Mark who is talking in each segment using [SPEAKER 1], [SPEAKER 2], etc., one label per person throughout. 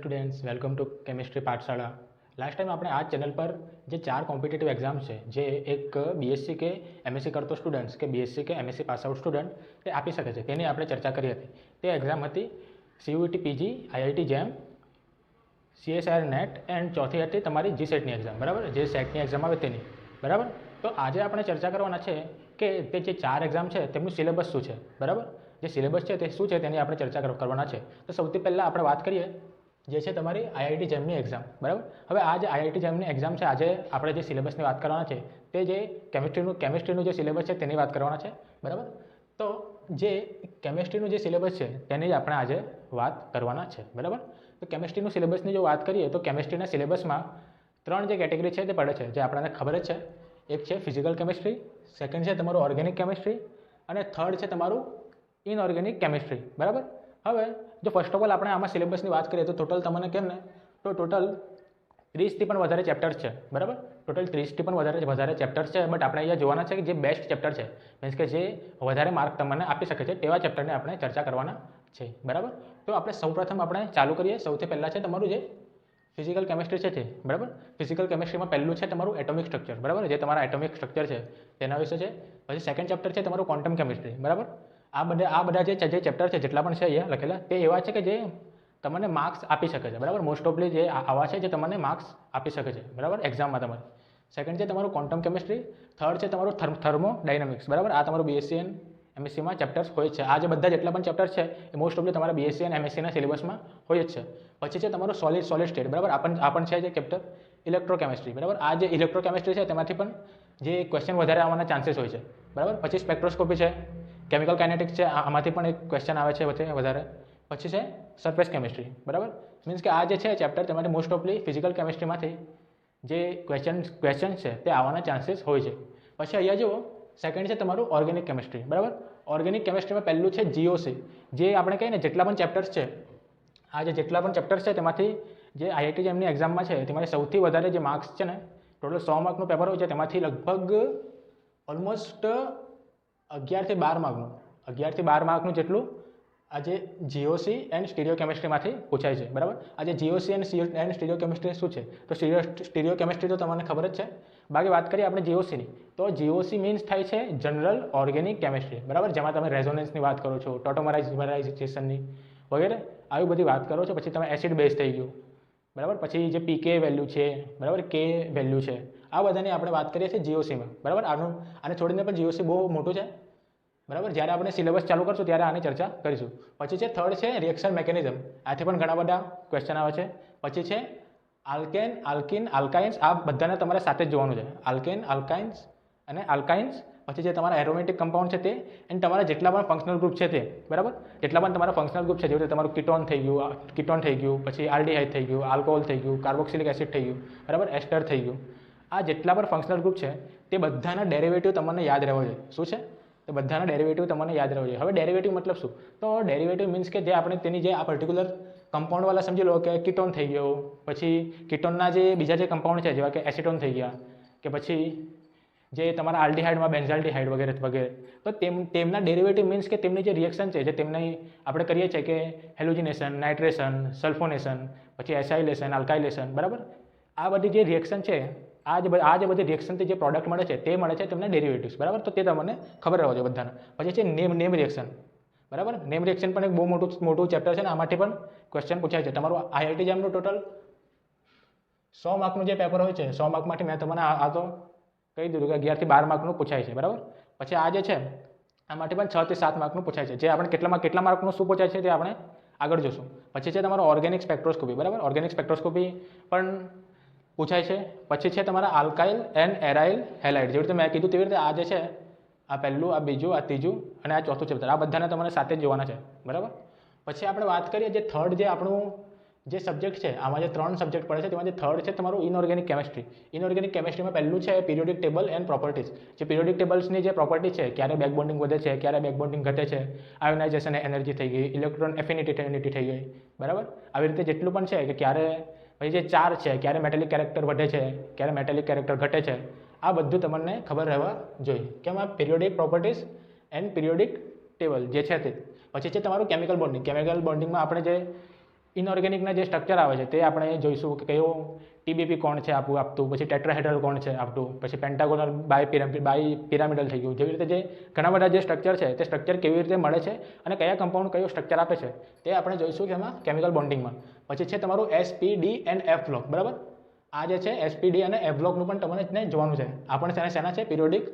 [SPEAKER 1] Students, welcome to chemistry પાઠશાળા. Last time આપણે આ ચેનલ પર જે 4 કોમ્પિટિટિવ એક્ઝામ છે, જે એક બીએસસી કે એમએસસી કરતો સ્ટુડન્ટ્સ કે બીએસસી કે એમએસસી પાસ આઉટ સ્ટુડન્ટ તે આપી શકે છે, તેની આપણે ચર્ચા કરી હતી. તે એક્ઝામ હતી સીયુઈટી પીજી, આઈઆઈટી જેમ, સીએસઆર નેટ એન્ડ ચોથી હતી તમારી જીસેટની એક્ઝામ. બરાબર, જે સેટની એક્ઝામ આવે તેની. બરાબર, તો આજે આપણે ચર્ચા કરવાના છે કે તે જે 4 એક્ઝામ છે તેમનું સિલેબસ શું છે. બરાબર, જે સિલેબસ છે તે શું છે તેની આપણે ચર્ચા કરવાના છે. તો સૌથી પહેલાં આપણે વાત કરીએ જે છે તમારી આઈઆઈટી જેમની એક્ઝામ. બરાબર, હવે આ જે આઈઆઈટી જેમની એક્ઝામ છે, આજે આપણે જે સિલેબસની વાત કરવાના છે તે જે કેમિસ્ટ્રીનું જે સિલેબસ છે તેની વાત કરવાના છે. બરાબર, તો જે કેમિસ્ટ્રીનું જે સિલેબસ છે તેની જ આપણે આજે વાત કરવાના છે. બરાબર, તો કેમિસ્ટ્રીનું સિલેબસની જો વાત કરીએ તો કેમિસ્ટ્રીના સિલેબસમાં 3 જે કેટેગરી છે તે પડે છે, જે આપણને ખબર જ છે. એક છે ફિઝિકલ કેમિસ્ટ્રી, સેકન્ડ છે તમારું ઓર્ગેનિક કેમિસ્ટ્રી અને થર્ડ છે તમારું ઇનઓર્ગેનિક કેમિસ્ટ્રી. બરાબર, હવે જો ફર્સ્ટ ઓફ ઓલ આપણે આમાં સિલેબસની વાત કરીએ તો ટોટલ તમને કેમ ને તો ટોટલ 30થી પણ વધારે ચેપ્ટર્સ છે. બરાબર, ટોટલ 30થી પણ વધારે ચેપ્ટર્સ છે. બટ આપણે અહીંયા જોવાના છે કે જે બેસ્ટ ચેપ્ટર છે, મીન્સ કે જે વધારે માર્ક તમને આપી શકે છે તેવા ચેપ્ટરની આપણે ચર્ચા કરવાના છે. બરાબર, તો આપણે સૌપ્રથમ આપણે ચાલુ કરીએ. સૌથી પહેલાં છે તમારું જે ફિઝિકલ કેમિસ્ટ્રી છે તે. બરાબર, ફિઝિકલ કેમિસ્ટ્રીમાં પહેલું છે તમારું એટોમિક સ્ટ્રક્ચર. બરાબર, જે તમારા એટોમિક સ્ટ્રક્ચર છે તેના વિશે છે. પછી સેકન્ડ ચેપ્ટર છે તમારું ક્વોન્ટમ કેમિસ્ટ્રી. બરાબર, આ બધા જે ચેપ્ટર છે જેટલા પણ છે અહીંયા લખેલા તે એવા છે કે જે તમને માર્ક્સ આપી શકે છે. બરાબર, મોસ્ટ ઓફલી જે આવા છે જે તમને માર્ક્સ આપી શકે છે. બરાબર, એક્ઝામમાં તમારે. સેકન્ડ છે તમારું ક્વોન્ટમ કેમિસ્ટ્રી. થર્ડ છે તમારું થર્મોડાયનેમિક્સ. બરાબર, આ તમારું બીએસસી એન્ડ એમએસસીમાં ચેપ્ટર્સ હોય છે. આ જે બધા જેટલા પણ ચેપ્ટર છે એ મોસ્ટ ઓફલી તમારા બીએસસી અને એમએસસીના સિલેબસમાં હોય જ છે. પછી છે તમારું સોલિડ સ્ટેટ. બરાબર, આ પણ છે જે ચેપ્ટર ઇલેક્ટ્રોકેમિસ્ટ્રી. બરાબર, આ જે ઇલેક્ટ્રોકેમિસ્ટ્રી છે તેમાંથી પણ જે ક્વેશ્ચન વધારે આવવાના ચાન્સીસ હોય છે. બરાબર, પછી સ્પેક્ટ્રોસ્કોપી છે, કેમિકલ કાઇનેટિક્સ છે, આમાંથી પણ એક ક્વેશ્ચન આવે છે વધારે. પછી છે સરફેસ કેમિસ્ટ્રી. બરાબર, મીન્સ કે આ જે છે ચેપ્ટર તેમાંથી મોસ્ટ ઓફલી ફિઝિકલ કેમિસ્ટ્રીમાંથી જે ક્વેશ્ચન છે તે આવવાના ચાન્સીસ હોય છે. પછી અહીંયા જુઓ, સેકન્ડ છે તમારું ઓર્ગેનિક કેમિસ્ટ્રી. બરાબર, ઓર્ગેનિક કેમિસ્ટ્રીમાં પહેલું છે જીઓસી. જે આપણે કહીએ ને જેટલા પણ ચેપ્ટર્સ છે, આ જે જેટલા પણ ચેપ્ટર્સ છે તેમાંથી જે આઈઆઈટી જેમની એક્ઝામમાં છે તેમાંથી સૌથી વધારે જે માર્ક્સ છે ને, ટોટલ 100 માર્કનું પેપર હોય છે, તેમાંથી લગભગ ઓલમોસ્ટ 11 થી 12 માર્કનું જેટલું આજે જીઓસી એન્ડ સ્ટીરિયો કેમિસ્ટ્રીમાંથી પૂછાય છે. બરાબર, આજે જીઓસી એન્ડ સ્ટીરિયો કેમિસ્ટ્રી શું છે તો સ્ટીરિયો કેમિસ્ટ્રી તો તમને ખબર જ છે. બાકી વાત કરીએ આપણે જીઓસીની, તો જીઓસી મીન્સ થાય છે જનરલ ઓર્ગેનિક કેમિસ્ટ્રી. બરાબર, જેમાં તમે રેઝોનન્સની વાત કરો છો, ટોટોમરાઇઝેશનની વગેરે આવી બધી વાત કરો છો. પછી તમે એસિડ બેઝ થઈ ગયું. બરાબર, પછી જે પીકે વેલ્યુ છે, બરાબર, કે વેલ્યુ છે, આ બધાની આપણે વાત કરીએ છીએ જીઓસીમાં. બરાબર, આને છોડીને પણ જીઓસી બહુ મોટું છે. બરાબર, જ્યારે આપણે સિલેબસ ચાલુ કરશું ત્યારે આની ચર્ચા કરીશું. પછી છે થર્ડ છે રિએક્શન મેકેનિઝમ. આથી પણ ઘણા બધા ક્વેશ્ચન આવે છે. પછી છે આલ્કેન, આલ્કિન, આલ્કાઇન્સ. આ બધાને તમારે સાથે જ જોવાનું છે, આલ્કેન, આલ્કાઇન્સ અને આલ્કાઇન્સ. પછી જે તમારા એરોમેટિક કમ્પાઉન્ડ છે તે, અને તમારા જેટલા પણ ફંક્શનલ ગ્રુપ છે તે. બરાબર, જેટલા પણ તમારા ફંક્શનલ ગ્રુપ છે, જેવી રીતે તમારું કીટોન થઈ ગયું, પછી આલ્ડીહાઇડ થઈ ગયું, આલ્કોહોલ થઈ ગયું, કાર્બોક્સિલિક એસિડ થઈ ગયું, બરાબર, એસ્ટર થઈ ગયું. આ જેટલા પણ ફંક્શનલ ગ્રુપ છે તે બધાના ડેરિવેટિવ તમને યાદ રહેવો જોઈએ. શું છે? તો બધાના ડેરિવેટિવ તમને યાદ રહેવું જોઈએ. હવે ડેરિવેટિવ મતલબ શું? તો ડેરિવેટિવ મીન્સ કે જે આપણે તેની જે આ પર્ટિક્યુલર કમ્પાઉન્ડવાળા સમજી લો કે કીટોન થઈ ગયો, પછી કીટોનના જે બીજા જે કમ્પાઉન્ડ છે જેવા કે એસિટોન થઈ ગયા, કે પછી જે તમારા આલ્ડીહાઇડમાં બેન્ઝાલ્ડીહાઇડ વગેરે વગેરે, તો તેમના ડેરિવેટિવ મીન્સ કે તેમની જે રિએક્શન છે, જે તેમની આપણે કરીએ છીએ કે હેલોજિનેશન, નાઇટ્રેશન, સલ્ફોનેશન, પછી એસાઇલેશન, આલ્કાઇલેશન. બરાબર, આ બધી જે રિએક્શન છે, આ જે બધી રિએક્શનથી જે પ્રોડક્ટ મળે છે તે મળે છે તમને ડેરિવેટિવ્સ. બરાબર, તો તે તમને ખબર રહેવું જોઈએ બધાને. પછી છે નેમ રિએક્શન. બરાબર, નેમ રિએક્શન પણ એક બહુ મોટું ચેપ્ટર છે ને આમાંથી પણ ક્વેશ્ચન પૂછાય છે. તમારું આઈઆઈટી જેમનું ટોટલ 100 માર્કનું જે પેપર હોય છે, 100 માર્કમાંથી મેં તમને આ તો કહી દીધું કે 11 થી 12 માર્કનું પૂછાય છે. બરાબર, પછી આ જે છે આમાંથી પણ 6 થી 7 માર્કનું પૂછાય છે. જે આપણે કેટલા માર્કનું શું પૂછાય છે તે આપણે આગળ જોશું. પછી છે તમારો ઓર્ગેનિક સ્પેક્ટ્રોસ્કોપી. બરાબર, ઓર્ગેનિક સ્પેક્ટ્રોસ્કોપી પણ પૂછાય છે. પછી છે તમારા આલ્કાઇલ એન્ડ એરાઇલ હેલાઇડ. જેવી રીતે મેં કીધું તેવી રીતે આ જે છે, આ પહેલું, આ બીજું, આ ત્રીજું અને આ ચોથું ચેપ્ટર, આ બધાને તમારે સાથે જ જોવાના છે. બરાબર, પછી આપણે વાત કરીએ જે થર્ડ જે આપણું જે સબ્જેક્ટ છે, આમાં જે 3 સબ્જેક્ટ પડે છે તેમાં જે થર્ડ છે તમારું ઇનઓર્ગેનિક કેમિસ્ટ્રી. ઇનઓર્ગેનિક કેમિસ્ટ્રીમાં પહેલું છે પિરિયોડિક ટેબલ એન્ડ પ્રોપર્ટીઝ. જે પિરિયોડિક ટેબલ્સની જે પ્રોપર્ટી છે, ક્યારે બેક બોન્ડિંગ વધે છે, ક્યારે બેક બોન્ડિંગ ઘટે છે, આયોનાઇઝેશન એનર્જી થઈ ગઈ, ઇલેક્ટ્રોન એફિનિટી થઈ ગઈ. બરાબર, આવી રીતે જેટલું પણ છે કે ક્યારે પછી જે 4 છે, ક્યારે મેટેલિક કેરેક્ટર વધે છે, ક્યારે મેટેલિક કેરેક્ટર ઘટે છે, આ બધું તમને ખબર રહેવા જોઈએ. કેમ? આ periodic properties and periodic table જે છે તે. પછી છે તમારું કેમિકલ બોન્ડિંગ. કેમિકલ બોન્ડિંગમાં આપણે જે ઇનઓર્ગેનિકના જે સ્ટ્રક્ચર આવે છે તે આપણે જોઈશું કે કયો ટીબીપી કોણ છે આપતું, પછી ટેટ્રાહેડ્રલ કોણ છે આપતું, પછી પેન્ટાગોનલ બાય પિરામિડલ થઈ ગયું. જેવી રીતે જે ઘણા બધા જે સ્ટ્રક્ચર છે તે સ્ટ્રક્ચર કેવી રીતે મળે છે અને કયા કમ્પાઉન્ડ કયું સ્ટ્રક્ચર આપે છે તે આપણે જોઈશું કે એમાં કેમિકલ બોન્ડિંગમાં. પછી છે તમારું એસપીડી એન્ડ એફ બ્લોક, બરાબર. આ જે છે એસપીડી અને એફ બ્લોકનું પણ તમને જોવાનું છે. આ પણ શેના છે? પિરિયોડિક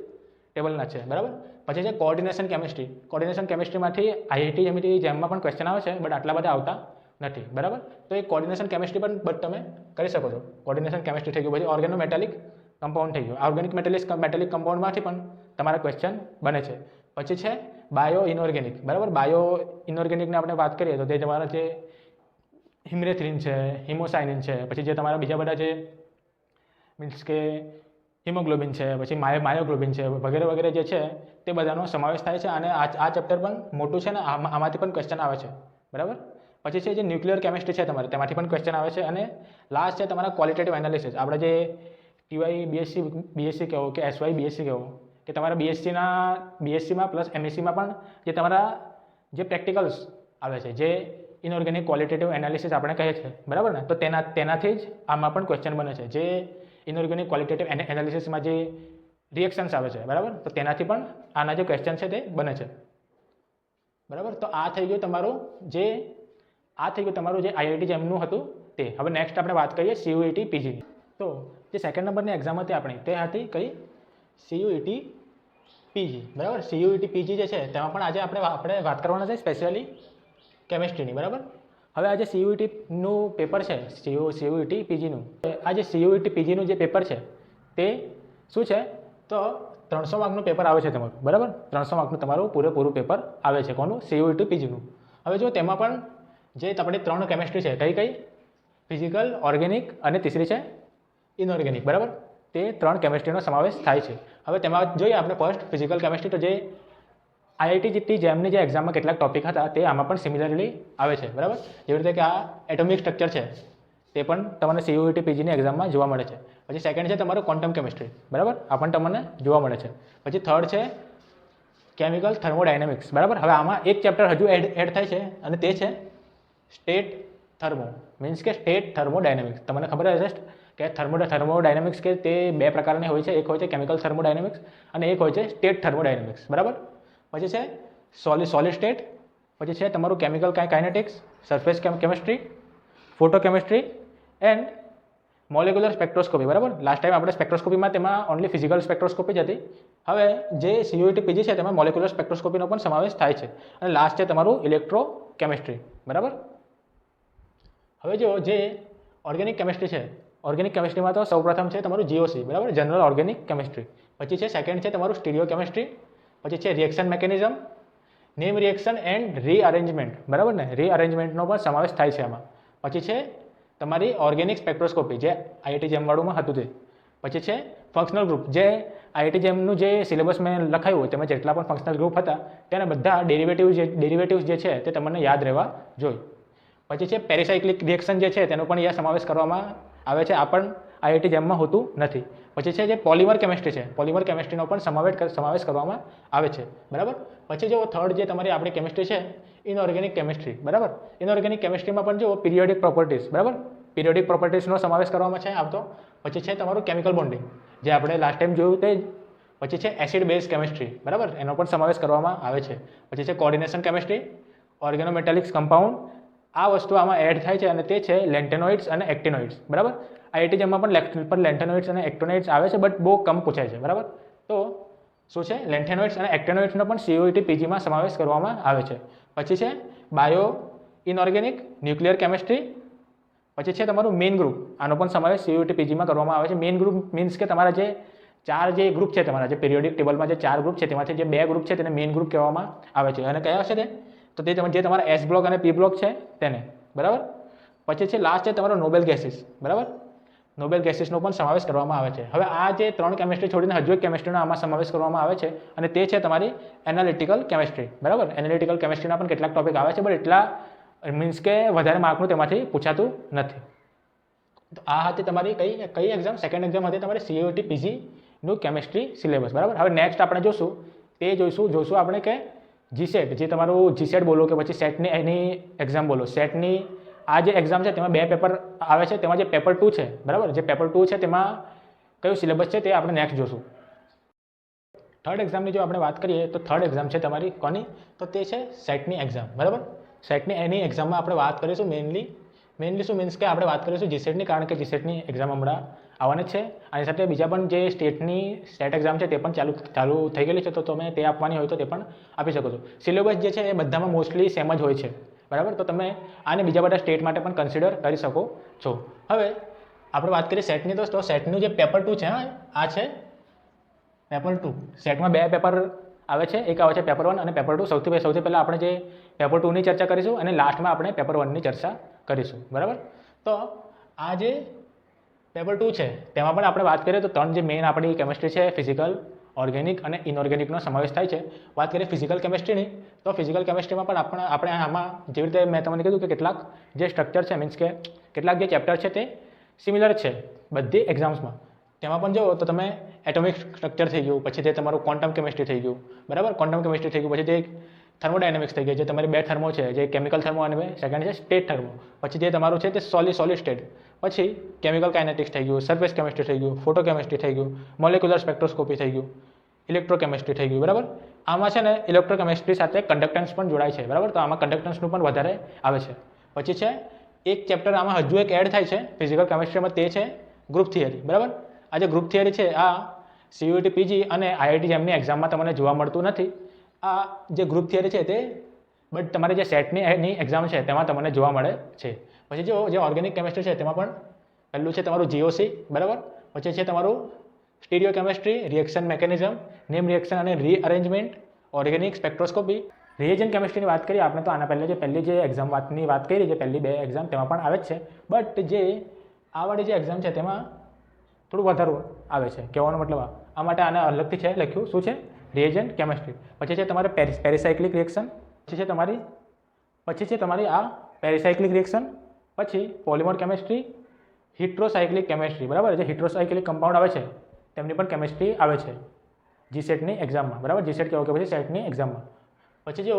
[SPEAKER 1] ટેબલના છે, બરાબર. પછી છે કોઓર્ડિનેશન કેમિસ્ટ્રી. કોઓર્ડિનેશન કેમિસ્ટ્રીમાંથી IIT જેમમાં પણ ક્વેશ્ચન આવે છે, બટ આટલા બધા આવતા નથી, બરાબર. તો એ કોઓર્ડિનેશન કેમિસ્ટ્રી પણ તમે કરી શકો છો. કોઓર્ડિનેશન કેમિસ્ટ્રી થઈ ગયું. પછી ઓર્ગેનોમેટાલિક કમ્પાઉન્ડ થઈ ગયું. આ ઓર્ગેનિક મેટાલિક કમ્પાઉન્ડમાંથી પણ તમારા ક્વેશ્ચન બને છે. પછી છે બાયો ઇનઓર્ગેનિક, બરાબર. બાયો ઇનઓર્ગેનિકની આપણે વાત કરીએ તો તે તમારા જે હિમરેથ્રિન છે, હિમોસાઇનિન છે, પછી જે તમારા બીજા બધા જે મીન્સ કે હિમોગ્લોબિન છે, પછી માયોગ્લોબિન છે, વગેરે વગેરે જે છે તે બધાનો સમાવેશ થાય છે. અને આ ચેપ્ટર પણ મોટું છે ને આમાંથી પણ ક્વેશ્ચન આવે છે, બરાબર. પછી છે જે ન્યુક્લિયર કેમિસ્ટ્રી છે તમારે, તેમાંથી પણ ક્વેશ્ચન આવે છે. અને લાસ્ટ છે તમારા ક્વોલિટેટિવ એનાલિસિસ. આપણે જે TY BSc કહેવો કે SY BSc કહેવો કે તમારા BScમાં પ્લસ MScમાં પણ જે તમારા જે પ્રેક્ટિકલ્સ આવે છે, જે ઇનઓર્ગેનિક ક્વોલિટેટિવ એનાલિસિસ આપણે કહે છે, બરાબર ને. તો તેનાથી જ આમાં પણ ક્વેશ્ચન બને છે. જે ઇનઓર્ગેનિક ક્વોલિટેટિવ એનાલિસિસમાં જે રિએક્શન્સ આવે છે, બરાબર, તો તેનાથી પણ આના જે ક્વેશ્ચન છે તે બને છે, બરાબર. તો આ થઈ ગયું તમારું જે IIT જેમનું હતું તે. હવે નેક્સ્ટ આપણે વાત કરીએ CUET PG. તો જે સેકન્ડ નંબરની એક્ઝામ હતી આપણી તે હતી કઈ? CUET PG, બરાબર. CUET PG જે છે તેમાં પણ આજે આપણે વાત કરવાના છે સ્પેશિયલી કેમિસ્ટ્રીની, બરાબર. હવે આ જે CUETનું પેપર છે, CUET PGનું, આ જે CUET PGનું જે પેપર છે તે શું છે? તો 300 માર્કનું પેપર આવે છે તમારું, બરાબર. 300 માર્કનું તમારું પૂરેપૂરું પેપર આવે છે. કોનું? CUET PGનું. હવે જો તેમાં પણ જે આપણી 3 કેમિસ્ટ્રી છે, કઈ? ફિઝિકલ, ઓર્ગેનિક અને તીસરી છે ઇનઓર્ગેનિક, બરાબર. તે 3 કેમિસ્ટ્રીનો સમાવેશ થાય છે. હવે તેમાં જોઈએ આપણે ફર્સ્ટ ફિઝિકલ કેમિસ્ટ્રી. તો જે IIT જેમની જે એક્ઝામમાં કેટલાક ટોપિક હતા તે આમાં પણ સિમિલરલી આવે છે, બરાબર. જેવી રીતે કે આ એટોમિક સ્ટ્રક્ચર છે તે પણ તમને CUET PGની એક્ઝામમાં જોવા મળે છે. પછી સેકન્ડ છે તમારું ક્વોન્ટમ કેમિસ્ટ્રી, બરાબર. આ પણ તમને જોવા મળે છે. પછી થર્ડ છે કેમિકલ થર્મોડાયનેમિક્સ, બરાબર. હવે આમાં એક ચેપ્ટર હજુ એડ થાય છે અને તે છે સ્ટેટ થર્મોડાયનેમિક્સ. તમને ખબર હશે કે થર્મોડાયનેમિક્સ કે તે 2 પ્રકારની હોય છે. એક હોય છે કેમિકલ થર્મોડાયનેમિક્સ અને એક હોય છે સ્ટેટ થર્મોડાયનેમિક્સ, બરાબર. પછી છે સોલિડ સ્ટેટ, પછી છે તમારું chemical kinetics, surface chemistry, photochemistry and molecular spectroscopy, બરાબર. લાસ્ટ ટાઈમ આપણે સ્પેક્ટ્રોસ્કોપીમાં તેમાં ઓનલી ફિઝિકલ સ્પેક્ટ્રોસ્કોપી જ હતી. હવે જે CUET PG છે તેમાં મોલેક્યુલર સ્પેક્ટ્રોસ્કોપીનો પણ સમાવેશ થાય છે. અને લાસ્ટ છે તમારું ઇલેક્ટ્રોકેમિસ્ટ્રી, બરાબર. હવે જો જે ઓર્ગેનિક કેમિસ્ટ્રી છે, ઓર્ગેનિક કેમિસ્ટ્રીમાં તો સૌપ્રથમ છે તમારું GOC, બરાબર, જનરલ ઓર્ગેનિક કેમિસ્ટ્રી. પછી છે સેકન્ડ છે તમારું સ્ટીરિયો કેમિસ્ટ્રી. પછી છે reaction mechanism, name reaction and rearrangement, બરાબર ને. રીઅરેન્જમેન્ટનો પણ સમાવેશ થાય છે આમાં. પછી છે તમારી ઓર્ગેનિક સ્પેક્ટ્રોસ્કોપી, જે IIT જેમવાળુંમાં હતું તે. પછી છે ફંક્શનલ ગ્રુપ, જે IIT જેમનું જે સિલેબસ મેં લખાયું હોય તેમાં જેટલા પણ ફંક્શનલ ગ્રુપ હતા તેના બધા ડેરિવેટિવ્સ જે છે તે તમને યાદ રહેવા જોઈએ. પછી છે પેરીસાયક્લિક રિએક્શન જે છે તેનો પણ અહીંયા સમાવેશ કરવામાં આવે છે. આ પણ IIT જેમમાં હોતું નથી. પછી છે જે પોલિમર કેમિસ્ટ્રી છે, પોલિમર કેમિસ્ટ્રીનો પણ સમાવેશ કરવામાં આવે છે, બરાબર. પછી જો થર્ડ જે તમારી આપણી કેમિસ્ટ્રી છે ઇનઓર્ગેનિક કેમિસ્ટ્રી, બરાબર. ઇનઓર્ગેનિક કેમિસ્ટ્રીમાં પણ જો પિરિયોડિક પ્રોપર્ટીઝ, બરાબર, પિરિયોડિક પ્રોપર્ટીઝનો સમાવેશ કરવામાં છે આવતો. પછી છે તમારું કેમિકલ બોન્ડિંગ, જે આપણે લાસ્ટ ટાઈમ જોયું તે જ. પછી છે એસિડ બેઝ કેમિસ્ટ્રી, બરાબર, એનો પણ સમાવેશ કરવામાં આવે છે. પછી છે કોઓર્ડિનેશન કેમિસ્ટ્રી, ઓર્ગેનોમેટાલિક્સ કમ્પાઉન્ડ. આ વસ્તુ આમાં એડ થાય છે અને તે છે લેન્ટેનોઇડ્સ અને એક્ટિનોઇડ્સ, બરાબર. IIT જેમાં પણ લેક્ચર પર લેન્ટેનોઇડ્સ અને એક્ટિનોઇડ્સ આવે છે, બટ બહુ કમ પૂછાય છે, બરાબર. તો શું છે? લેન્ટેનોઇડ્સ અને એક્ટિનોઇડ્સનો પણ CUET PGમાં સમાવેશ કરવામાં આવે છે. પછી છે બાયો ઇનઓર્ગેનિક, ન્યુક્લિયર કેમિસ્ટ્રી. પછી છે તમારું મેઇન ગ્રુપ, આનો પણ સમાવેશ CUET PGમાં કરવામાં આવે છે. મેઇન ગ્રુપ મીન્સ કે તમારા જે 4 જે ગ્રુપ છે, તમારા જે પિરિયોડિક ટેબલમાં જે 4 ગ્રુપ છે તેમાંથી જે 2 ગ્રુપ છે તેને મેઇન ગ્રુપ કહેવામાં આવે છે. અને કયા છે તે? તો તે જે તમારા S બ્લોક અને P બ્લોક છે તેને, બરાબર. પછી છે લાસ્ટ છે તમારો નોબેલ ગેસીસ, બરાબર. નોબેલ ગેસીસનો પણ સમાવેશ કરવામાં આવે છે. હવે આ જે 3 કેમિસ્ટ્રી છોડીને હજુ એક કેમિસ્ટ્રીનો આમાં સમાવેશ કરવામાં આવે છે અને તે છે તમારી એનાલિટિકલ કેમિસ્ટ્રી, બરાબર. એનાલિટિકલ કેમિસ્ટ્રીના પણ કેટલાક ટોપિક આવે છે, બટ એટલા મીન્સ કે વધારે માર્કનું તેમાંથી પૂછાતું નથી. તો આ હતી તમારી કઈ એક્ઝામ? સેકન્ડ એક્ઝામ હતી તમારી CUET PGનું કેમિસ્ટ્રી સિલેબસ, બરાબર. હવે નેક્સ્ટ આપણે જોઈશું આપણે કે GSET, જે તમારું GSET બોલો કે પછી સેટની એની એક્ઝામ બોલો, સેટની આ જે એક્ઝામ છે તેમાં 2 પેપર આવે છે, તેમાં જે પેપર 2 છે બરાબર, જે પેપર 2 છે તેમાં કયું સિલેબસ છે તે આપણે નેક્સ્ટ જોશું. થર્ડ એક્ઝામની જો આપણે વાત કરીએ તો થર્ડ એક્ઝામ છે તમારી કોની, તો તે છે સેટની એક્ઝામ બરાબર. સેટની એની એક્ઝામમાં આપણે વાત કરીશું મેઇનલી શું મીન્સ કે આપણે વાત કરીશું જીસેટની, કારણ કે જીસેટની એક્ઝામ હમણાં આવવાની જ છે. આની સાથે બીજા પણ જે સ્ટેટની સેટ એક્ઝામ છે તે પણ ચાલુ થઈ ગયેલી છે, તો તમે તે આપવાની હોય તો તે પણ આપી શકો છો. સિલેબસ જે છે એ બધામાં મોસ્ટલી સેમ જ હોય છે બરાબર, તો તમે આને બીજા બધા સ્ટેટ માટે પણ કન્સિડર કરી શકો છો. હવે આપણે વાત કરીએ સેટની, તો સેટનું જે પેપર 2 છે, આ છે પેપર 2. સેટમાં 2 પેપર આવે છે, એક આવે છે પેપર 1 અને પેપર 2. સૌથી પહેલાં આપણે જે પેપર 2ની ચર્ચા કરીશું અને લાસ્ટમાં આપણે પેપર 1ની ચર્ચા કરીશું બરાબર. તો આ જે પેપર 2 છે તેમાં પણ આપણે વાત કરીએ તો 3 જે મેઇન આપણી કેમિસ્ટ્રી છે, ફિઝિકલ, ઓર્ગેનિક અને ઇનઓર્ગેનિકનો સમાવેશ થાય છે. વાત કરીએ ફિઝિકલ કેમિસ્ટ્રીની, તો ફિઝિકલ કેમિસ્ટ્રીમાં પણ આપણે આમાં જેવી રીતે મેં તમને કીધું કે કેટલાક જે સ્ટ્રક્ચર છે મીન્સ કે કેટલાક જે ચેપ્ટર છે તે સિમિલર છે બધી એક્ઝામ્સમાં. તેમાં પણ જુઓ તો તમે એટોમિક સ્ટ્રક્ચર થઈ ગયું, પછી તે તમારું ક્વોન્ટમ કેમિસ્ટ્રી થઈ ગયું બરાબર, ક્વોન્ટમ કેમિસ્ટ્રી થઈ ગયું, પછી તે થર્મોડાયનેમિક્સ થઈ ગઈ, જે તમારી 2 થર્મો છે, જે કેમિકલ થર્મો અને સેકન્ડ છે સ્ટેટ થર્મો. પછી જે તમારું છે તે સોલિડ સ્ટેટ, પછી કેમિકલ કાઇનેટિક્સ થઈ ગયું, સરફેસ કેમિસ્ટ્રી થઈ ગયું, ફોટો કેમિસ્ટ્રી થઈ ગયું, મોલેક્યુલર સ્પેક્ટ્રોસ્કોપી થઈ ગયું, ઇલેક્ટ્રોકેમિસ્ટ્રી થઈ ગયું બરાબર. આમાં છે ને ઇલેક્ટ્રોકેમિસ્ટ્રી સાથે કન્ડક્ટન્સ પણ જોડાય છે બરાબર, તો આમાં કન્ડક્ટન્સનું પણ વધારે આવે છે. પછી છે એક ચેપ્ટર આમાં હજુ એક એડ થાય છે ફિઝિકલ કેમિસ્ટ્રીમાં, તે છે ગ્રુપ થિયરી બરાબર. આ જે ગ્રુપ થિયરી છે આ CUET PG અને IIT જેમની એક્ઝામમાં તમને જોવા મળતું નથી. આ જે ગ્રુપ થિયરી છે તે બટ તમારી જે સેટની એની એક્ઝામ છે તેમાં તમને જોવા મળે છે. પછી જે ઓર્ગેનિક કેમિસ્ટ્રી છે તેમાં પણ પહેલું છે તમારું GOC બરાબર, પછી છે તમારું stereo chemistry, reaction mechanism, name reaction અને રીઅરેન્જમેન્ટ, ઓર્ગેનિક સ્પેક્ટ્રોસ્કોપી. રિએજન્ટ કેમિસ્ટ્રીની વાત કરીએ આપણે તો આના પહેલી જે એક્ઝામ વાતની વાત કરી, જે પહેલી 2 એક્ઝામ તેમાં પણ આવે જ છે, બટ જે આ વાળી જે એક્ઝામ છે તેમાં થોડું વધારે આવે છે. કહેવાનો મતલબ આ માટે આને અલગથી છે લખ્યું, શું છે રિએજન્ટ કેમિસ્ટ્રી. પછી છે તમારે પેરીસાયક્લિક રિએક્શન, પછી છે તમારી આ પેરીસાયક્લિક રિએક્શન, પછી પોલિમર કેમિસ્ટ્રી, હિટ્રોસાયક્લિક કેમિસ્ટ્રી બરાબર, જે હિટ્રોસાયક્લિક કમ્પાઉન્ડ આવે છે તેમની પણ કેમિસ્ટ્રી આવે છે જીસેટની એક્ઝામમાં બરાબર, જીસેટ કહેવો કે પછી સેટની એક્ઝામમાં. પછી જો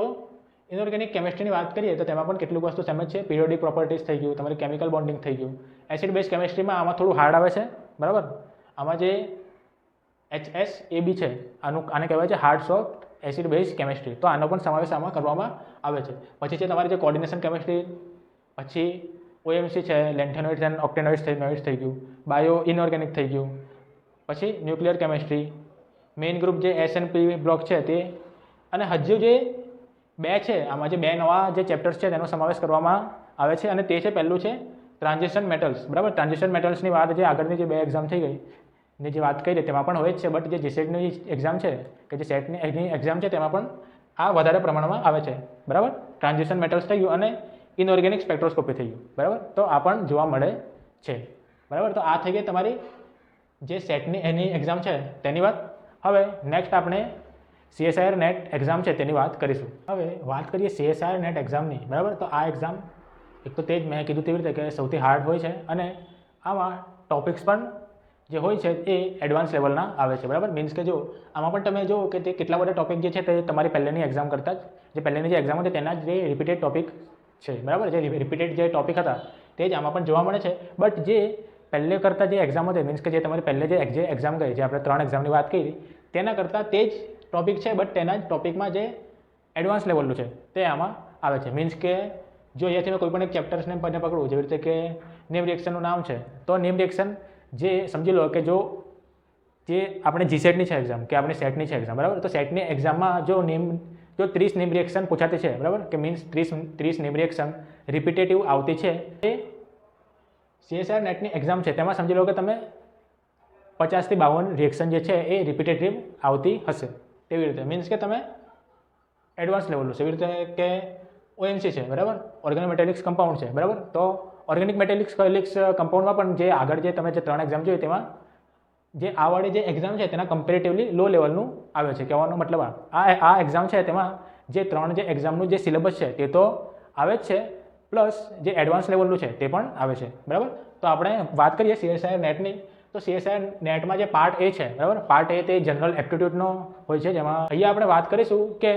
[SPEAKER 1] ઇનઓર્ગેનિક કેમિસ્ટ્રીની વાત કરીએ તો તેમાં પણ કેટલીક વસ્તુ સમજ છે, પિરિયોડિક પ્રોપર્ટીઝ થઈ ગયું, તમારી કેમિકલ બોન્ડિંગ થઈ ગયું. એસિડ બેઝ કેમિસ્ટ્રીમાં આમાં થોડું હાર્ડ આવે છે બરાબર. આમાં જે HSAB છે આને કહેવાય છે hard soft acid base chemistry, તો આનો પણ સમાવેશ આમાં કરવામાં આવે છે. પછી છે તમારી જે કોર્ડિનેશન કેમિસ્ટ્રી, પછી OMC છે, લેન્થેનોઇડ્સ એન્ડ ઓક્ટેનોઇડ્સ થઈ ગયું, બાયો ઇનઓર્ગેનિક થઈ ગયું, પછી ન્યુક્લિયર કેમિસ્ટ્રી, મેઇન ગ્રુપ જે SNP બ્લોક છે તે, અને હજુ જે 2 છે આમાં જે 2 નવા જે ચેપ્ટર્સ છે તેનો સમાવેશ કરવામાં આવે છે, અને તે છે પહેલું છે ટ્રાન્ઝિશન મેટલ્સ બરાબર. ટ્રાન્ઝિશન મેટલ્સની વાત જે આગળની જે 2 એક્ઝામ થઈ ગઈ ની જે વાત કરી તેમાં પણ હોય જ છે, બટ જે જીસેટની એક્ઝામ છે કે જે સેટની એની એક્ઝામ છે તેમાં પણ આ વધારે પ્રમાણમાં આવે છે બરાબર. ટ્રાન્ઝિશન મેટલ્સ થઈ ગયું અને ઇનઓર્ગેનિક સ્પેક્ટ્રોસ્કોપી થઈ ગયું બરાબર, તો આ પણ જોવા મળે છે બરાબર. તો આ થઈ ગઈ તમારી જે સેટની એની એક્ઝામ છે તેની વાત. હવે નેક્સ્ટ આપણે CSIR નેટ એક્ઝામ છે તેની વાત કરીશું. હવે વાત કરીએ CSIR નેટ એક્ઝામની બરાબર, તો આ એક્ઝામ એક તો તે જ મેં કીધું તેવી રીતે કે સૌથી હાર્ડ હોય છે, અને આમાં ટોપિક્સ પણ જે હોય છે એ એડવાન્સ લેવલના આવે છે બરાબર. મીન્સ કે જો આમાં પણ તમે જો કે તે કેટલા બધા ટોપિક જે છે તે તમારી પહેલાંની એક્ઝામ કરતાં જે પહેલાંની જે એક્ઝામ હતી તેના જ જે રિપીટેડ ટોપિક છે બરાબર, જે રિપીટેડ જે ટોપિક હતા તે જ આમાં પણ જોવા મળે છે. બટ જે પહેલે કરતાં જે એક્ઝામ હતી મીન્સ કે જે તમારી પહેલે જે એક્ઝામ ગઈ, જે આપણે 3 એક્ઝામની વાત કરી તેના કરતાં તે જ ટોપિક છે, બટ તેના જ ટોપિકમાં જે એડવાન્સ લેવલનું છે તે આમાં આવે છે. મીન્સ કે જો અહીંયાથી મેં કોઈ પણ એક ચેપ્ટર્સને પકડું, જેવી રીતે કે નેમ રિએક્શનનું નામ છે, તો નેમ રિએક્શન જે સમજી લો કે જો જે આપણે જીસેટની છે એક્ઝામ કે આપણે સેટની છે એક્ઝામ બરાબર, તો સેટની એક્ઝામમાં જો 30 નેમ રિએક્શન પૂછાતી છે બરાબર, કે મીન્સ 30 નેમ રિએક્શન રિપીટેટિવ આવતી છે, એ CSIR નેટની એક્ઝામ છે તેમાં સમજી લો કે તમે 50 થી 52 રિએક્શન જે છે એ રિપીટેટિવ આવતી હશે. તેવી રીતે મીન્સ કે તમે એડવાન્સ લેવલનું છે, એવી રીતે કે OMC છે બરાબર, ઓર્ગેનિક મેટેલિક્સ કમ્પાઉન્ડ છે બરાબર. તો ઓર્ગેનિક મેટેલિક્સ કમ્પાઉન્ડમાં પણ જે આગળ જે તમે જે 3 એક્ઝામ જોઈ તેમાં જે આ વાળી જે એક્ઝામ છે તેના કમ્પેરેટિવલી લો લેવલનું આવે છે. કહેવાનો મતલબ આ એક્ઝામ છે તેમાં જે 3 જે એક્ઝામનું જે સિલેબસ છે તે તો આવે જ છે, પ્લસ જે એડવાન્સ લેવલનું છે તે પણ આવે છે બરાબર. તો આપણે વાત કરીએ CSIR નેટની, તો CSIR નેટમાં જે પાર્ટ A છે બરાબર, પાર્ટ A તે જનરલ એપ્ટિટ્યૂડનો હોય છે, જેમાં અહીંયા આપણે વાત કરીશું કે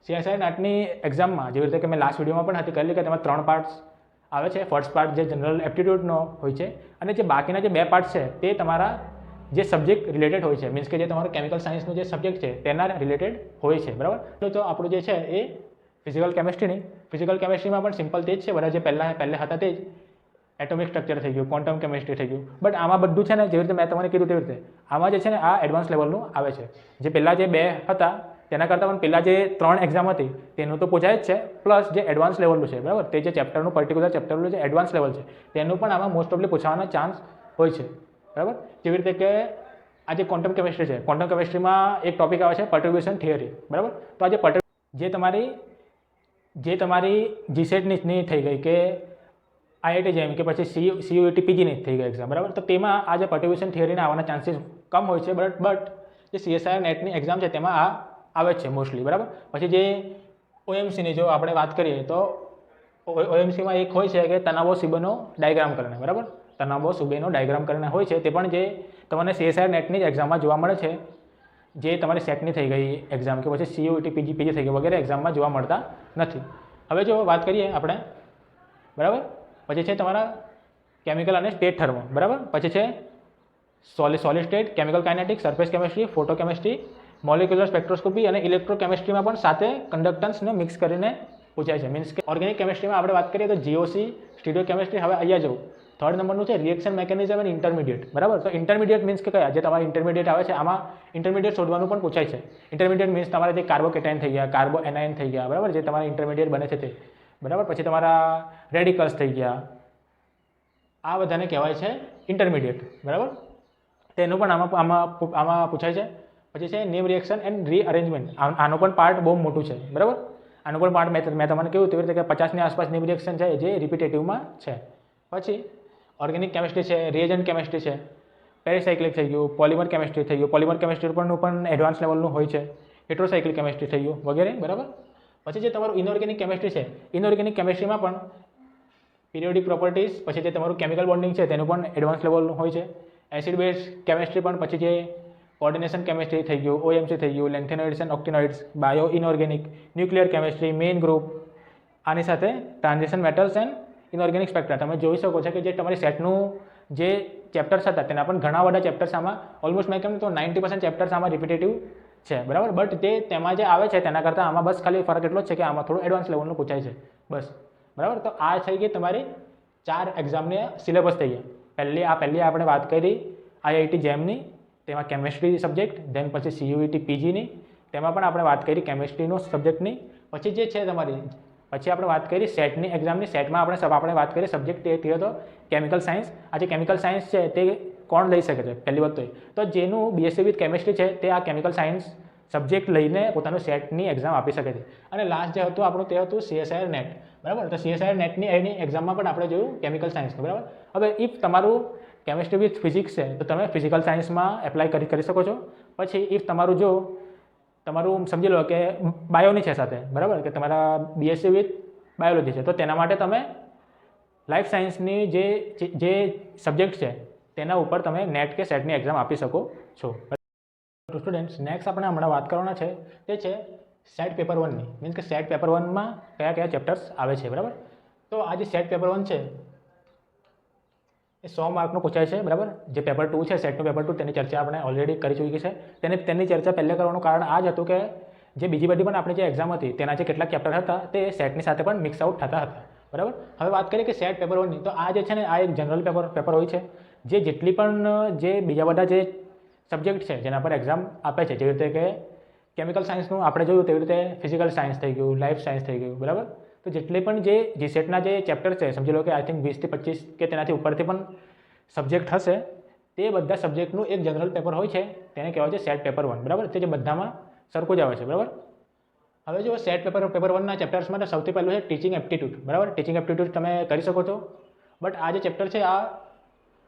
[SPEAKER 1] CSIR નેટની એક્ઝામમાં જેવી રીતે કે મેં લાસ્ટ વિડીયોમાં પણ હતી કહેલી કે તેમાં 3 પાર્ટ્સ આવે છે. ફર્સ્ટ પાર્ટ જે જનરલ એપ્ટિટ્યૂડનો હોય છે અને જે બાકીના જે 2 પાર્ટ છે તે તમારા જે સબ્જેક્ટ રિલેટેડ હોય છે, મીન્સ કે જે તમારું કેમિકલ સાયન્સનું જે સબ્જેક્ટ છે તેના રિલેટેડ હોય છે, બરાબર. તો આપણું જે છે એ ફિઝિકલ કેમેસ્ટ્રીમાં પણ સિમ્પલ તે જ છે, બધા જે પહેલા હતા તે જ. એટોમિક સ્ટ્રક્ચર થઈ ગયું, ક્વોન્ટમ કેમિસ્ટ્રી થઈ ગયું, બટ આમાં બધું છે ને જેવી રીતે મેં તમને કીધું તેવી રીતે આમાં જે છે ને આ એડવાન્સ લેવલનું આવે છે. જે પહેલાં જે 2 હતા તેના કરતાં પણ પહેલાં જે 3 એક્ઝામ હતી તેનું તો પૂછાય જ છે, પ્લસ જે એડવાન્સ લેવલનું છે, બરાબર, તે જે ચેપ્ટરનું પર્ટિક્યુલર ચેપ્ટરનું જે એડવાન્સ લેવલ છે તેનું પણ આમાં મોસ્ટ ઓફલી પૂછવાના ચાન્સ હોય છે, બરાબર. જેવી રીતે કે આ જે ક્વોન્ટમ કેમિસ્ટ્રી છે, ક્વોન્ટમ કેમિસ્ટ્રીમાં એક ટોપિક આવે છે પર્ટર્બ્યુશન થિયરી, બરાબર. તો આ જે તમારી જીસેટની થઈ ગઈ કે IIT જેમ કે પછી CUET PGની થઈ ગઈ એક્ઝામ, બરાબર. તો તેમાં આ જે પર્ટર્બ્યુશન થિયરીના આવવાના ચાન્સીસ કમ હોય છે, બટ જે CSIR નેટની એક્ઝામ છે તેમાં આ આવે છે મોસ્ટલી, બરાબર. પછી જે OMCની જો આપણે વાત કરીએ તો OMCમાં એક હોય છે કે તનાવો સુબેનો ડાયગ્રામ કરીને, બરાબર. તનાવો સુબેનો ડાયગ્રામ કરીને હોય છે, તે પણ જે તમને CSIR નેટની જ એક્ઝામમાં જોવા મળે છે, જે તમારી સેટની થઈ ગઈ એક્ઝામ કે પછી CUET PG થઈ ગઈ વગેરે એક્ઝામમાં જોવા મળતા નથી. હવે જો વાત કરીએ આપણે, બરાબર, પછી છે તમારા કેમિકલ અને સ્ટેટ થર્મો, બરાબર. પછી છે solid state, chemical kinetics, surface chemistry, photo chemistry, molecular spectroscopy અને ઇલેક્ટ્રોકેમિસ્ટ્રીમાં પણ સાથે કન્ડક્ટન્સને મિક્સ કરીને પૂછાય છે. મીન્સ કે ઓર્ગેનિક કેમિસ્ટ્રીમાં આપણે વાત કરીએ તો GOC, સ્ટીરિયો કેમિસ્ટ્રી. હવે અહીંયા જવું 3rd નંબરનું છે રિએક્શન મેકેનિઝમ એન્ડ ઇન્ટરમીડિયેટ, બરાબર. તો ઇન્ટરમીડિયેટ મીન્સ કે કયા જે તમારા ઇન્ટરમીડિયેટ આવે છે આમાં ઇન્ટરમીડિયેટ શોધવાનું પણ પૂછાય છે. ઇન્ટરમીડિયેટ મીન્સ તમારા જે કાર્બોકેટાઇન થઈ ગયા, કાર્બો એનાઇન થઈ ગયા, બરાબર, જે તમારા ઇન્ટરમીડિયેટ બને છે તે, બરાબર. પછી તમારા રેડિકલ્સ થઈ ગયા, આ બધાને કહેવાય છે ઇન્ટરમીડિયેટ, બરાબર. તેનું પણ આમાં પૂછાય છે. પછી છે નેમ રિએક્શન એન્ડ રીઅરેન્જમેન્ટ, આનો પણ પાર્ટ બહુ મોટું છે, બરાબર. આનો પણ પાર્ટ મેં તમને કહ્યું તેવી રીતે કે 50ની આસપાસ નેમ રિએક્શન છે જે રિપીટેટિવમાં છે. પછી ઓર્ગેનિક કેમિસ્ટ્રી છે, રિએજન્ટ કેમિસ્ટ્રી છે, પેરીસાયક્લિક થઈ ગયું, પોલિમર કેમિસ્ટ્રી થઈ ગયું, પોલિમર કેમિસ્ટ્રી પરનું પણ એડવાન્સ લેવલનું હોય છે, હેટ્રોસાયક્લિક કેમિસ્ટ્રી થઈ ગયું વગેરે, બરાબર. પછી જે તમારું ઇનઓર્ગેનિક કેમિસ્ટ્રી છે, ઇનઓર્ગેનિક કેમિસ્ટ્રીમાં પણ પિરિયોડિક પ્રોપર્ટીઝ, પછી જે તમારું કેમિકલ બોન્ડિંગ છે તેનું પણ એડવાન્સ લેવલનું હોય છે. એસિડ બેઝ કેમિસ્ટ્રી પણ, પછી જે કોર્ડિનેશન કેમિસ્ટ્રી થઈ ગયું, OMC થઈ ગયું, lanthanoids and actinoids, bio inorganic, nuclear chemistry, main group, આની સાથે transition metals and inorganic spectra. તમે જોઈ શકો છો કે જે તમારી સેટનું જે ચેપ્ટર્સ હતા તેના પણ ઘણા બધા ચેપ્ટર્સ આમાં ઓલમોસ્ટ મેં કહું તો 90% ચેપ્ટર્સ આમાં રિપીટેટિવ છે, બરાબર. બટ તેમાં જે આવે છે તેના કરતાં આમાં બસ ખાલી ફરક એટલો જ છે કે આમાં થોડું એડવાન્સ લેવલનું પૂછાય છે, બસ, બરાબર. તો આ થઈ ગઈ તમારી 4 એક્ઝામની સિલેબસ થઈ ગયા. પહેલી આપણે વાત કરી IIT જેમની, તેમાં કેમિસ્ટ્રી સબ્જેક્ટ, દેન પછી CUET PGની, તેમાં પણ આપણે વાત કરી કેમિસ્ટ્રીનો સબ્જેક્ટની. પછી જે છે તમારી આપણે વાત કરી સેટની એક્ઝામની. સેટમાં આપણે વાત કરી સબ્જેક્ટ તે હતો કેમિકલ સાયન્સ. આ જે કેમિકલ સાયન્સ છે તે કોણ લઈ શકે છે પહેલી વાત તો જેનું BSc વિથ કેમિસ્ટ્રી છે તે આ કેમિકલ સાયન્સ સબ્જેક્ટ લઈને પોતાનું સેટની એક્ઝામ આપી શકે છે. અને લાસ્ટ જે હતું આપણું તે હતું CSIR નેટ, બરાબર. તો CSIR નેટની એની એક્ઝામમાં પણ આપણે જોયું કેમિકલ સાયન્સનું, બરાબર. હવે ઇફ તમારું કેમિસ્ટ્રી વિથ ફિઝિક્સ છે તો તમે ફિઝિકલ સાયન્સમાં એપ્લાય કરી શકો છો. પછી ઇફ તમારું સમજી લો કે બાયોની છે સાથે, બરાબર, કે તમારા BSc વિથ બાયોલોજી છે તો તેના માટે તમે લાઈફ સાયન્સની જે સબ્જેક્ટ છે તેના ઉપર તમે નેટ કે સેટની એક્ઝામ આપી શકો છો. સ્ટુડન્ટ્સ, નેક્સ્ટ આપણે હમણાં વાત કરવાના છે તે છે સેટ પેપર 1ની. મીન્સ કે સેટ પેપર 1માં કયા ચેપ્ટર્સ આવે છે, બરાબર. તો આ જે સેટ પેપર 1 છે એ 100 માર્કનું પૂછાય છે, બરાબર. જે પેપર 2 છે સેટનું પેપર 2 તેની ચર્ચા આપણે ઓલરેડી કરી ચૂકી છે. તેની ચર્ચા પહેલે કરવાનું કારણ આ જ હતું કે જે બીજી બધી પણ આપણી જે એક્ઝામ હતી તેના જે કેટલાક ચેપ્ટર હતા તે સેટની સાથે પણ મિક્સ આઉટ થતા હતા, બરાબર. હવે વાત કરીએ કે સેટ પેપર 1ની, તો આ જે છે ને આ એક જનરલ પેપર હોય છે જે જેટલી પણ જે બીજા બધા જે સબ્જેક્ટ છે જેના પર એક્ઝામ આપે છે, જેવી રીતે કે કેમિકલ સાયન્સનું આપણે જોયું તેવી રીતે ફિઝિકલ સાયન્સ થઈ ગયું, લાઈફ સાયન્સ થઈ ગયું, બરાબર. તો જેટલી પણ જે જીસેટના જે ચેપ્ટર છે સમજી લો કે આઈ થિંક 20 થી 25 કે તેનાથી ઉપરથી પણ સબ્જેક્ટ હશે, તે બધા સબ્જેક્ટનું એક જનરલ પેપર હોય છે તેને કહેવાય છે સેટ પેપર 1, બરાબર. તે જે બધામાં સરખું જ આવે છે, બરાબર. હવે જો સેટ પેપર 1ના ચેપ્ટર્સમાં તો સૌથી પહેલું છે ટીચિંગ એપ્ટિટ્યૂડ, બરાબર. ટીચિંગ એપ્ટિટ્યૂડ તમે કરી શકો છો, બટ આ જે ચેપ્ટર છે આ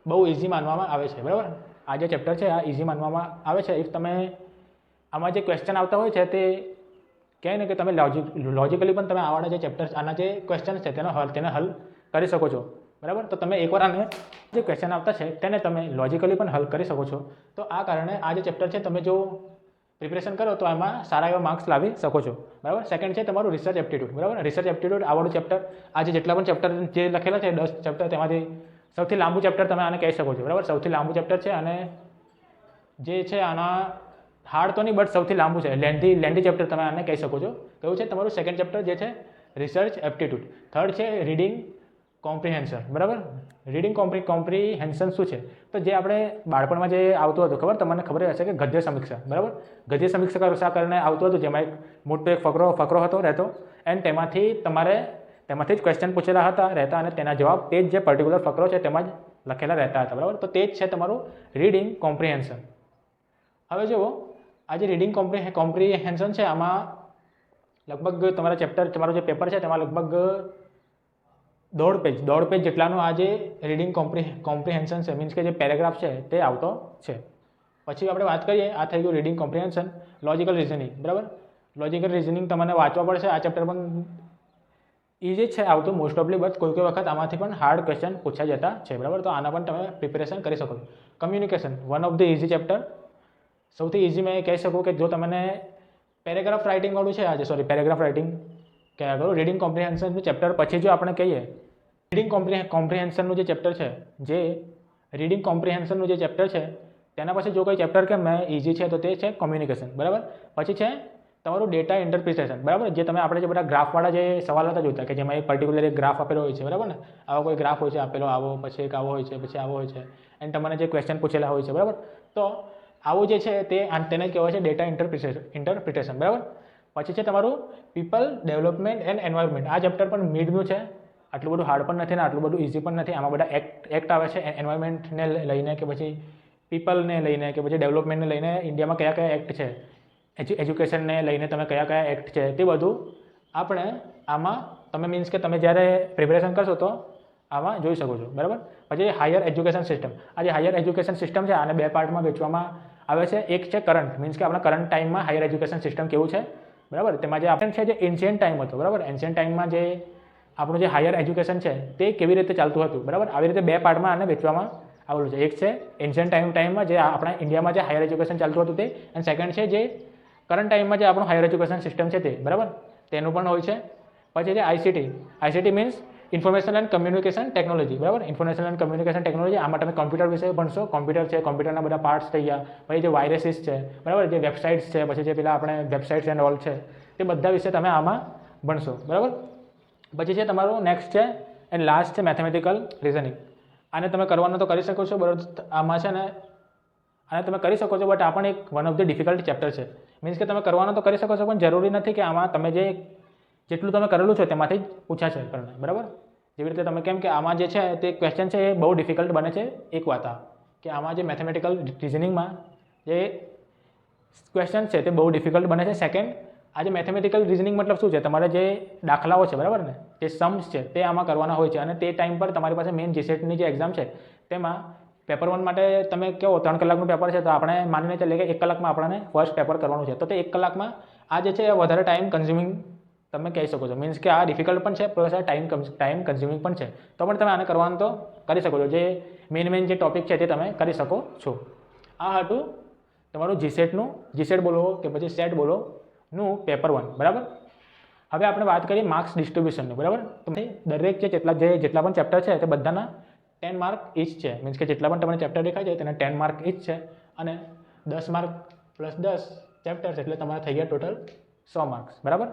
[SPEAKER 1] બહુ ઇઝી માનવામાં આવે છે, બરાબર. આ જે ચેપ્ટર છે આ ઇઝી માનવામાં આવે છે. ઇફ તમે આમાં જે ક્વેશ્ચન આવતા હોય છે તે કહે ને કે તમે લોજિકલી પણ તમે આવવાના જે ચેપ્ટર્સ આના જે ક્વેશ્ચન છે તેને હલ કરી શકો છો, બરાબર. તો તમે એકવાર આને જે ક્વેશ્ચન આવતા છે તેને તમે લોજિકલી પણ હલ કરી શકો છો. તો આ કારણે આ જે ચેપ્ટર છે તમે જો પ્રિપેરેશન કરો તો એમાં સારા એવા માર્ક્સ લાવી શકો છો, બરાબર. સેકન્ડ છે તમારું રિસર્ચ એપ્ટિટ્યૂડ, બરાબર. રિસર્ચ એપ્ટિટ્યૂડ આવડું ચેપ્ટર, આજે જેટલા પણ ચેપ્ટર જે લખેલા છે 10 ચેપ્ટર, તેમાંથી સૌથી લાંબુ ચેપ્ટર તમે આને કહી શકો છો, બરાબર. સૌથી લાંબુ ચેપ્ટર છે અને જે છે આના હાર્ડ તો નહીં બટ સૌથી લાંબુ છે, લેન્ધી ચેપ્ટર તમે આને કહી શકો છો. કયું છે તમારું સેકન્ડ ચેપ્ટર જે છે રિસર્ચ એપ્ટિટ્યૂડ. થર્ડ છે રીડિંગ કોમ્પ્રિહેન્શન, બરાબર. રીડિંગ કોમ્પ્રિહેન્શન શું છે? તો જે આપણે બાળપણમાં જે આવતું હતું ખબર, તમને ખબર હશે કે ગદ્ય સમીક્ષા, બરાબર. ગદ્ય સમીક્ષા કરીને આવતું હતું, જેમાં એક મોટો એક ફકરો હતો રહેતો, એન્ડ તેમાંથી જ ક્વેશ્ચન પૂછેલા રહેતા અને તેના જવાબ તે જ જે પર્ટિક્યુલર ફકરો છે તેમાં જ લખેલા રહેતા હતા, બરાબર. તો તે જ છે તમારું રીડિંગ કોમ્પ્રિહેન્શન. હવે જુઓ, આ જે રીડિંગ કોમ્પ્રિહેન્શન છે આમાં લગભગ તમારું જે પેપર છે તેમાં લગભગ દોઢ પેજ જેટલાનું આ જે રીડિંગ કોમ્પ્રિહેન્શન છે, મીન્સ કે જે પેરેગ્રાફ છે તે આવતો છે. પછી આપણે વાત કરીએ, આ થઈ ગયું રીડિંગ કોમ્પ્રિહેન્શન. લોજિકલ રિઝનિંગ, બરાબર. લોજિકલ રિઝનિંગ તમને વાંચવા પડશે. આ ચેપ્ટર પણ ઇઝી છે આવતું મોસ્ટ ઓફલી, બટ કોઈ વખત આમાંથી પણ હાર્ડ ક્વેશ્ચન પૂછાઈ જતા છે, બરાબર. તો આના પણ તમે પ્રિપેરેશન કરી શકો છો. Communication one of the easy chapter, સૌથી ઇઝી મેં કહી શકું કે જો તમને પેરેગ્રાફ રાઇટિંગવાળું છે, પેરેગ્રાફ રાઇટિંગ કયા કરું, રીડિંગ કોમ્પ્રિહેન્શનનું ચેપ્ટર પછી જો આપણે કહીએ રીડિંગ કોમ્પ્રિહેન્શનનું જે ચેપ્ટર છે, તેના પછી જો કોઈ ચેપ્ટર કે મેં ઇઝી છે તો તે છે કોમ્યુનિકેશન, બરાબર. પછી છે તમારું ડેટા ઇન્ટરપ્રિટેશન, બરાબર. જે આપણે જે બધા ગ્રાફવાળા જે સવાલ હતા જોતા, કે જેમાં એક પર્ટિક્યુલર એક ગ્રાફ આપેલો હોય છે, બરાબર ને. આવો કોઈ ગ્રાફ હોય છે આપેલો, આવો, પછી એક આવો હોય છે, પછી આવો હોય છે, એન્ડ તમને જે ક્વેશ્ચન પૂછેલા હોય છે, બરાબર. તો આવું જે છે તેને કહેવાય છે ડેટા ઇન્ટરપ્રિટેશન, બરાબર. પછી છે તમારું પીપલ ડેવલપમેન્ટ એન્ડ એન્વાયરમેન્ટ. આ ચેપ્ટર પણ મિડનું છે, આટલું બધું હાર્ડ પણ નથી ને આટલું બધું ઇઝી પણ નથી. આમાં બધા એક્ટ આવે છે, એન્વાયરમેન્ટને લઈને કે પછી પીપલને લઈને કે પછી ડેવલપમેન્ટને લઈને ઇન્ડિયામાં કયા કયા એક્ટ છે, એજ્યુકેશનને લઈને તમે કયા એક્ટ છે, તે બધું આપણે આમાં તમે મીન્સ કે તમે જ્યારે પ્રિપેરેશન કરશો તો આમાં જોઈ શકો છો, બરાબર. પછી હાયર એજ્યુકેશન સિસ્ટમ. આ જે હાયર એજ્યુકેશન સિસ્ટમ છે આને બે પાર્ટમાં વહેંચવામાં આવે છે. એક છે કરંટ, મીન્સ કે આપણા કરંટ ટાઈમમાં હાયર એજ્યુકેશન સિસ્ટમ કેવું છે, બરાબર. તેમાં જે આપણે છે જે એન્શિયન્ટ ટાઈમ હતો, બરાબર. એન્શિયન્ટ ટાઈમમાં જે આપણું જે હાયર એજ્યુકેશન છે તે કેવી રીતે ચાલતું હતું, બરાબર. આવી રીતે બે પાર્ટમાં આને વહેંચવામાં આવેલું છે. એક છે એન્શિયન્ટ ટાઈમમાં જે આપણા ઇન્ડિયામાં જે હાયર એજ્યુકેશન ચાલતું હતું તે, અને સેકન્ડ છે જે કરંટ ટાઈમમાં જે આપણું હાયર એજ્યુકેશન સિસ્ટમ છે તે, બરાબર. તેનું પણ હોય છે. પછી છે ICT means information and communication technology, બરાબર. ઇન્ફોર્મેશન એન્ડ કમ્યુનિકેશન ટેકનોલોજી, આમાં તમે કોમ્પ્યુટર વિશે ભણશો. કોમ્પ્યુટર છે, કોમ્પ્યુટરના બધા પાર્ટ્સ થઈ ગયા. પછી જે વાયરસીસ છે, બરાબર, જે વેબસાઇટ્સ છે, પછી જે પેલા આપણે વેબસાઇટ્સ એન્ડ ઓલ છે, તે બધા વિશે તમે આમાં ભણશો, બરાબર. પછી છે તમારું નેક્સ્ટ છે એન્ડ લાસ્ટ છે મેથેમેટિકલ રિઝનિંગ. આને તમે કરવાનું તો કરી શકો છો, બરાબર. આમાં છે ને આને તમે કરી શકો છો, બટ આ પણ એક one of the difficult chapter છે. મીન્સ કે તમે કરવાનું તો કરી શકો છો, પણ જરૂરી નથી કે આમાં તમે જેટલું તમે કરેલું છે તેમાંથી જ પૂછાશે, બરાબર. જેવી રીતે તમે કેમ કે આમાં જે છે તે ક્વેશ્ચન છે એ બહુ ડિફિકલ્ટ બને છે. એક વાત કે આમાં જે મેથેમેટિકલ રિઝનિંગમાં જે ક્વેશ્ચન છે તે બહુ ડિફિકલ્ટ બને છે. સેકન્ડ, આ જે મેથેમેટિકલ રિઝનિંગ મતલબ શું છે, તમારે જે દાખલાઓ છે, બરાબર ને, જે સમ્સ છે તે આમાં કરવાના હોય છે, અને તે ટાઈમ પર તમારી પાસે મેઇન જીસેટની જે એક્ઝામ છે તેમાં પેપર 1 માટે તમે કહો 3 કલાકનું પેપર છે, તો આપણે માનીને ચાલીએ કે 1 કલાકમાં આપણને ફર્સ્ટ પેપર કરવાનું છે, તો તે 1 કલાકમાં આ જે છે એ વધારે ટાઈમ કન્ઝ્યુમિંગ તમે કહી શકો છો. મીન્સ કે આ ડિફિકલ્ટ પણ છે પ્લસ આ ટાઈમ કન્ઝ્યુમિંગ પણ છે. તો પણ તમે આને કરવાનું તો કરી શકો છો. જે મેઇન જે ટોપિક છે તે તમે કરી શકો છો. આ હતું તમારું જીસેટ બોલો કે પછી સેટ બોલો નું પેપર 1, બરાબર. હવે આપણે વાત કરીએ માર્ક્સ ડિસ્ટ્રીબ્યુશનનું, બરાબર. દરેક જેટલા પણ ચેપ્ટર છે તે બધાના 10 માર્ક ઇચ છે. મીન્સ કે જેટલા પણ તમને ચેપ્ટર દેખાય છે તેના 10 માર્ક ઇચ છે, અને 10 માર્ક પ્લસ 10 ચેપ્ટર્સ એટલે તમારે થઈ ગયા ટોટલ 100 માર્ક્સ, બરાબર.